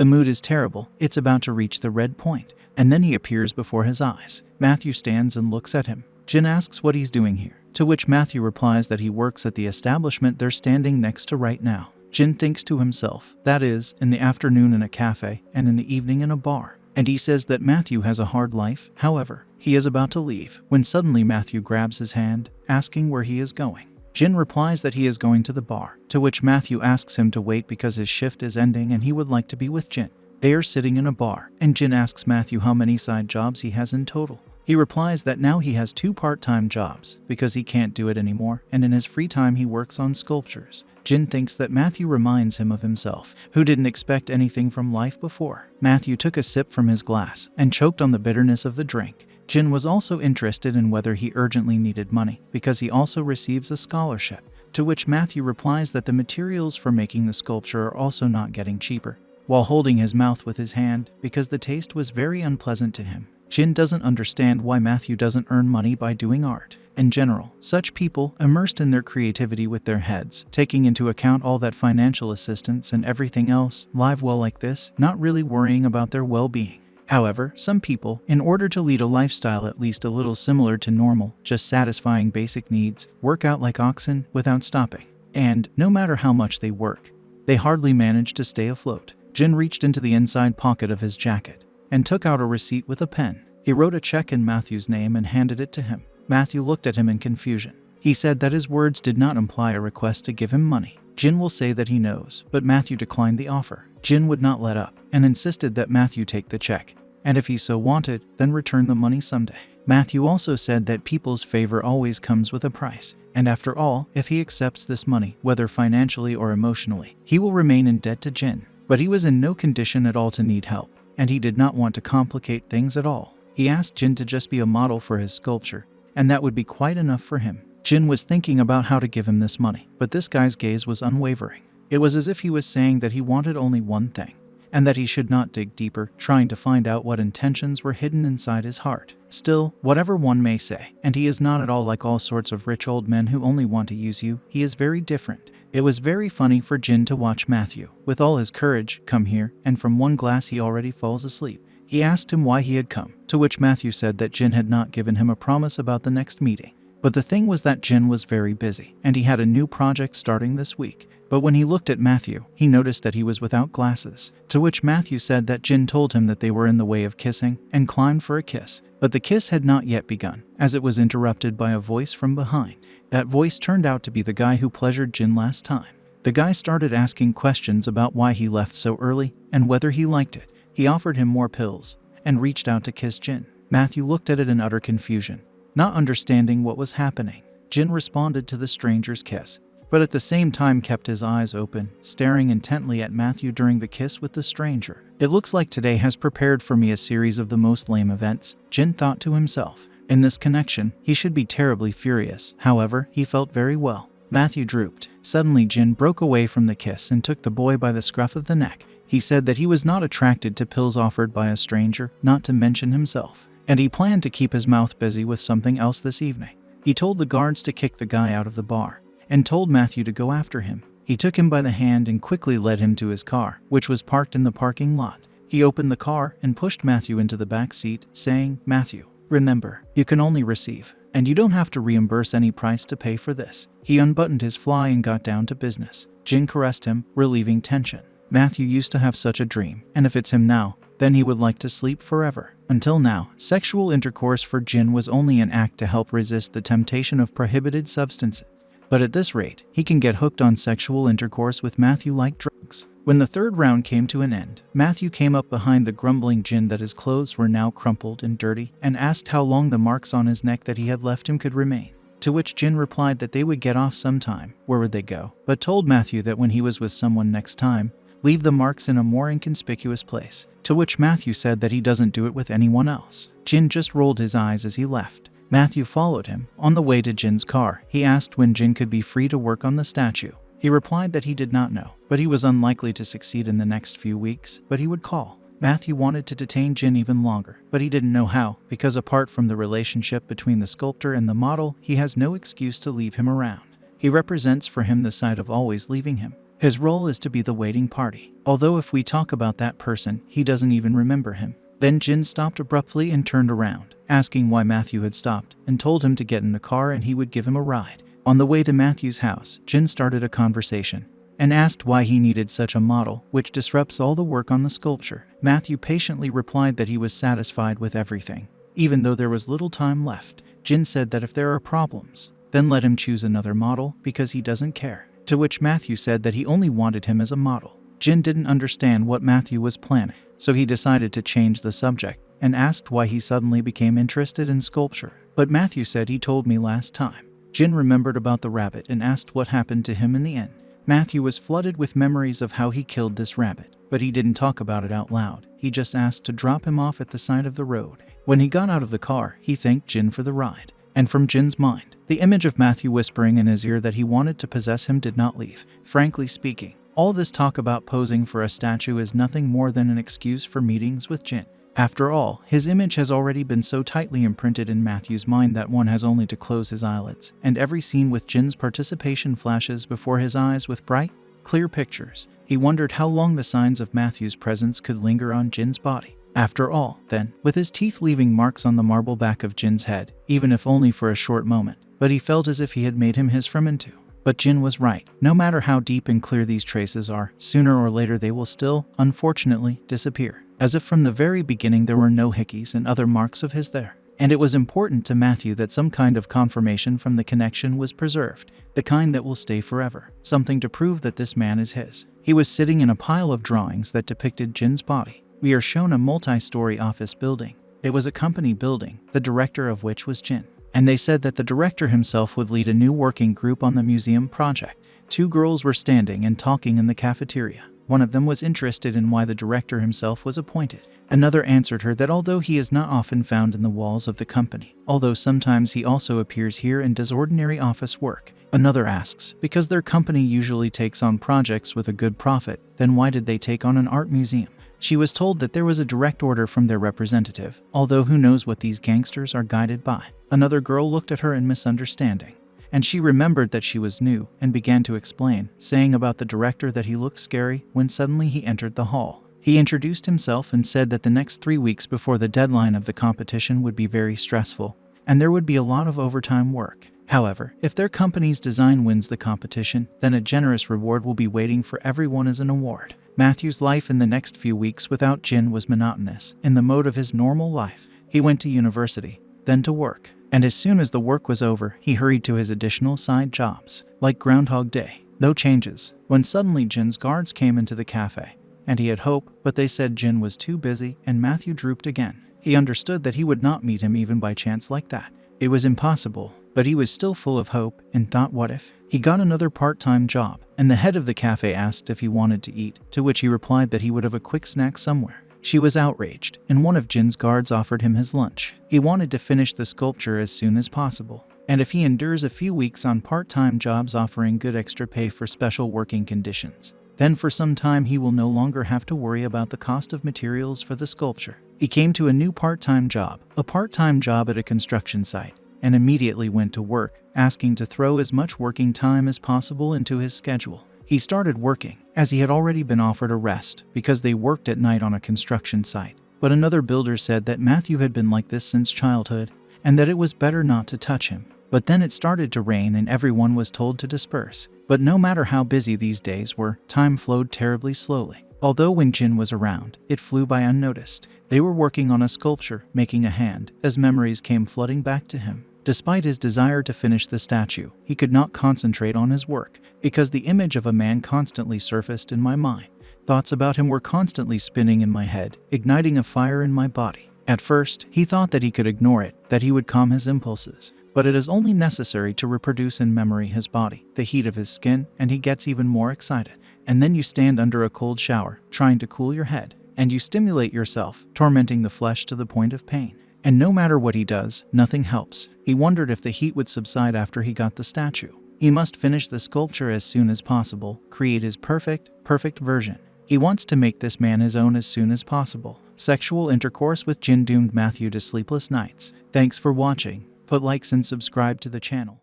The mood is terrible, it's about to reach the red point, and then he appears before his eyes. Matthew stands and looks at him. Jin asks what he's doing here, to which Matthew replies that he works at the establishment they're standing next to right now. Jin thinks to himself, that is, in the afternoon in a cafe, and in the evening in a bar. And he says that Matthew has a hard life. However, he is about to leave, when suddenly Matthew grabs his hand, asking where he is going. Jin replies that he is going to the bar, to which Matthew asks him to wait because his shift is ending and he would like to be with Jin. They are sitting in a bar, and Jin asks Matthew how many side jobs he has in total. He replies that now he has 2 part-time jobs, because he can't do it anymore, and in his free time he works on sculptures. Jin thinks that Matthew reminds him of himself, who didn't expect anything from life before. Matthew took a sip from his glass, and choked on the bitterness of the drink. Jin was also interested in whether he urgently needed money, because he also receives a scholarship, to which Matthew replies that the materials for making the sculpture are also not getting cheaper, while holding his mouth with his hand, because the taste was very unpleasant to him. Jin doesn't understand why Matthew doesn't earn money by doing art. In general, such people, immersed in their creativity with their heads, taking into account all that financial assistance and everything else, live well like this, not really worrying about their well-being. However, some people, in order to lead a lifestyle at least a little similar to normal, just satisfying basic needs, work out like oxen without stopping. And, no matter how much they work, they hardly manage to stay afloat. Jin reached into the inside pocket of his jacket and took out a receipt with a pen. He wrote a check in Matthew's name and handed it to him. Matthew looked at him in confusion. He said that his words did not imply a request to give him money. Jin will say that he knows, but Matthew declined the offer. Jin would not let up, and insisted that Matthew take the check, and if he so wanted, then return the money someday. Matthew also said that people's favor always comes with a price, and after all, if he accepts this money, whether financially or emotionally, he will remain in debt to Jin. But he was in no condition at all to need help, and he did not want to complicate things at all. He asked Jin to just be a model for his sculpture, and that would be quite enough for him. Jin was thinking about how to give him this money, but this guy's gaze was unwavering. It was as if he was saying that he wanted only one thing, and that he should not dig deeper, trying to find out what intentions were hidden inside his heart. Still, whatever one may say, and he is not at all like all sorts of rich old men who only want to use you, he is very different. It was very funny for Jin to watch Matthew, with all his courage, come here, and from one glass he already falls asleep. He asked him why he had come, to which Matthew said that Jin had not given him a promise about the next meeting. But the thing was that Jin was very busy, and he had a new project starting this week. But when he looked at Matthew, he noticed that he was without glasses, to which Matthew said that Jin told him that they were in the way of kissing, and climbed for a kiss. But the kiss had not yet begun, as it was interrupted by a voice from behind. That voice turned out to be the guy who pleasured Jin last time. The guy started asking questions about why he left so early, and whether he liked it. He offered him more pills, and reached out to kiss Jin. Matthew looked at it in utter confusion, not understanding what was happening. Jin responded to the stranger's kiss, but at the same time kept his eyes open, staring intently at Matthew during the kiss with the stranger. It looks like today has prepared for me a series of the most lame events, Jin thought to himself. In this connection, he should be terribly furious. However, he felt very well. Matthew drooped. Suddenly Jin broke away from the kiss and took the boy by the scruff of the neck. He said that he was not attracted to pills offered by a stranger, not to mention himself, and he planned to keep his mouth busy with something else this evening. He told the guards to kick the guy out of the bar, and told Matthew to go after him. He took him by the hand and quickly led him to his car, which was parked in the parking lot. He opened the car and pushed Matthew into the back seat, saying, "Matthew, remember, you can only receive, and you don't have to reimburse any price to pay for this." He unbuttoned his fly and got down to business. Jin caressed him, relieving tension. Matthew used to have such a dream, and if it's him now, then he would like to sleep forever. Until now, sexual intercourse for Jin was only an act to help resist the temptation of prohibited substances. But at this rate, he can get hooked on sexual intercourse with Matthew like drugs. When the third round came to an end, Matthew came up behind the grumbling Jin that his clothes were now crumpled and dirty, and asked how long the marks on his neck that he had left him could remain. To which Jin replied that they would get off sometime. Where would they go? But told Matthew that when he was with someone next time, leave the marks in a more inconspicuous place. To which Matthew said that he doesn't do it with anyone else. Jin just rolled his eyes as he left. Matthew followed him. On the way to Jin's car, he asked when Jin could be free to work on the statue. He replied that he did not know, but he was unlikely to succeed in the next few weeks, but he would call. Matthew wanted to detain Jin even longer, but he didn't know how, because apart from the relationship between the sculptor and the model, he has no excuse to leave him around. He represents for him the side of always leaving him. His role is to be the waiting party. Although if we talk about that person, he doesn't even remember him. Then Jin stopped abruptly and turned around, asking why Matthew had stopped, and told him to get in the car and he would give him a ride. On the way to Matthew's house, Jin started a conversation and asked why he needed such a model, which disrupts all the work on the sculpture. Matthew patiently replied that he was satisfied with everything. Even though there was little time left, Jin said that if there are problems, then let him choose another model because he doesn't care. To which Matthew said that he only wanted him as a model. Jin didn't understand what Matthew was planning, so he decided to change the subject and asked why he suddenly became interested in sculpture. But Matthew said he told me last time. Jin remembered about the rabbit and asked what happened to him in the end. Matthew was flooded with memories of how he killed this rabbit, but he didn't talk about it out loud. He just asked to drop him off at the side of the road. When he got out of the car, he thanked Jin for the ride. And from Jin's mind, the image of Matthew whispering in his ear that he wanted to possess him did not leave. Frankly speaking, all this talk about posing for a statue is nothing more than an excuse for meetings with Jin. After all, his image has already been so tightly imprinted in Matthew's mind that one has only to close his eyelids, and every scene with Jin's participation flashes before his eyes with bright, clear pictures. He wondered how long the signs of Matthew's presence could linger on Jin's body. After all, then, with his teeth leaving marks on the marble back of Jin's head, even if only for a short moment, but he felt as if he had made him his from into. But Jin was right. No matter how deep and clear these traces are, sooner or later they will still, unfortunately, disappear. As if from the very beginning there were no hickeys and other marks of his there. And it was important to Matthew that some kind of confirmation from the connection was preserved, the kind that will stay forever, something to prove that this man is his. He was sitting in a pile of drawings that depicted Jin's body. We are shown a multi-story office building. It was a company building, the director of which was Jin. And they said that the director himself would lead a new working group on the museum project. Two girls were standing and talking in the cafeteria. One of them was interested in why the director himself was appointed. Another answered her that although he is not often found in the walls of the company, although sometimes he also appears here and does ordinary office work. Another asks, because their company usually takes on projects with a good profit, then why did they take on an art museum? She was told that there was a direct order from their representative, although who knows what these gangsters are guided by. Another girl looked at her in misunderstanding, and she remembered that she was new and began to explain, saying about the director that he looked scary when suddenly he entered the hall. He introduced himself and said that the next 3 weeks before the deadline of the competition would be very stressful, and there would be a lot of overtime work. However, if their company's design wins the competition, then a generous reward will be waiting for everyone as an award. Matthew's life in the next few weeks without Jin was monotonous, in the mode of his normal life. He went to university, then to work, and as soon as the work was over, he hurried to his additional side jobs, like Groundhog Day. No changes, when suddenly Jin's guards came into the cafe, and he had hope, but they said Jin was too busy, and Matthew drooped again. He understood that he would not meet him even by chance like that. It was impossible, but he was still full of hope, and thought what if? He got another part-time job, and the head of the cafe asked if he wanted to eat, to which he replied that he would have a quick snack somewhere. She was outraged, and one of Jin's guards offered him his lunch. He wanted to finish the sculpture as soon as possible, and if he endures a few weeks on part-time jobs offering good extra pay for special working conditions, then for some time he will no longer have to worry about the cost of materials for the sculpture. He came to a new part-time job at a construction site, and immediately went to work, asking to throw as much working time as possible into his schedule. He started working, as he had already been offered a rest, because they worked at night on a construction site. But another builder said that Matthew had been like this since childhood, and that it was better not to touch him. But then it started to rain and everyone was told to disperse. But no matter how busy these days were, time flowed terribly slowly. Although when Jin was around, it flew by unnoticed. They were working on a sculpture, making a hand, as memories came flooding back to him. Despite his desire to finish the statue, he could not concentrate on his work, because the image of a man constantly surfaced in my mind. Thoughts about him were constantly spinning in my head, igniting a fire in my body. At first, he thought that he could ignore it, that he would calm his impulses. But it is only necessary to reproduce in memory his body, the heat of his skin, and he gets even more excited. And then you stand under a cold shower, trying to cool your head, and you stimulate yourself, tormenting the flesh to the point of pain. And no matter what he does, nothing helps. He wondered if the heat would subside after he got the statue. He must finish the sculpture as soon as possible, create his perfect version. He wants to make this man his own as soon as possible. Sexual intercourse with Jin doomed Matthew to sleepless nights. Thanks for watching. Put likes and subscribe to the channel.